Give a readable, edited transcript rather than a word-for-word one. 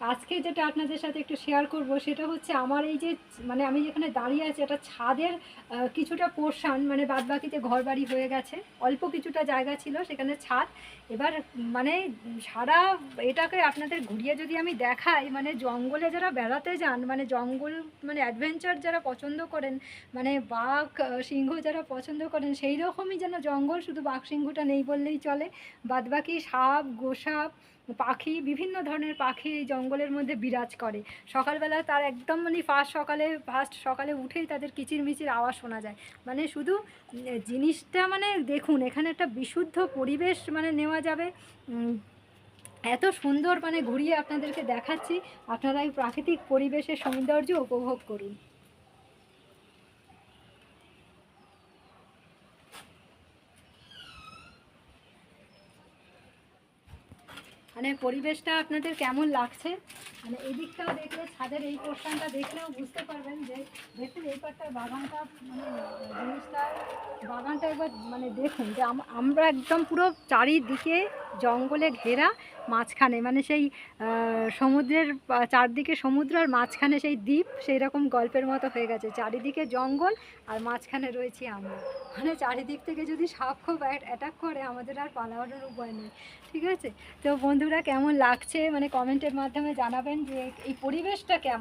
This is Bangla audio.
আজকে যেটা আপনাদের সাথে একটু শেয়ার করব সেটা হচ্ছে আমার এই যে মানে আমি যেখানে দাঁড়িয়ে আছি এটা ছাদের কিছুটা পোর্শন, মানে বাদবাকিতে ঘর বাড়ি হয়ে গেছে, অল্প কিছুটা জায়গা ছিল সেখানে ছাদ। এবার মানে সারা এটাকে আপনাদের ঘুরিয়ে যদি আমি দেখাই, মানে জঙ্গলে যারা বেড়াতে যান, মানে জঙ্গল মানে অ্যাডভেঞ্চার যারা পছন্দ করেন, মানে বাঘ সিংহ যারা পছন্দ করেন, সেই রকমই যেন জঙ্গল, শুধু বাঘ সিংহটা নেই বললেই চলে। বাদবাকি সাপ গোসাপ পাখি, বিভিন্ন ধরনের পাখি এই জঙ্গলের মধ্যে বিরাজ করে। সকালবেলা তার একদম মানে ফার্স্ট সকালে উঠেই তাদের কিচিরমিচির আওয়াজ শোনা যায়। মানে শুধু জিনিসটা মানে দেখুন, এখানে একটা বিশুদ্ধ পরিবেশ মানে নেওয়া যাবে। এত সুন্দর মানে ঘুরিয়ে আপনাদেরকে দেখাচ্ছি, আপনারা এই প্রাকৃতিক পরিবেশের সৌন্দর্য উপভোগ করুন। মানে পরিবেশটা আপনাদের কেমন লাগছে, মানে এই দিকটা দেখলে, ছাদের এই পোর্শনটা দেখলেও বুঝতে পারবেন যে দেখুন এই পাটটার বাগানটা, মানে জিনিসটা বাগানটা একবার মানে দেখুন যে আমরা একদম পুরো চারিদিকে জঙ্গলে ঘেরা, মাঝখানে মানে সেই সমুদ্রের চারদিকে সমুদ্র আর মাঝখানে সেই দ্বীপ, সেই রকম গল্পের মতো হয়ে গেছে, চারিদিকে জঙ্গল আর মাঝখানে রয়েছি আমরা। মানে চারিদিক থেকে যদি সাপ খুব অ্যাটাক করে আমাদের আর পালানোর উপায় নেই। ঠিক আছে, তো বন্ধুরা কেমন লাগছে মানে কমেন্টের মাধ্যমে জানাবেন যে এই পরিবেশটা কেমন।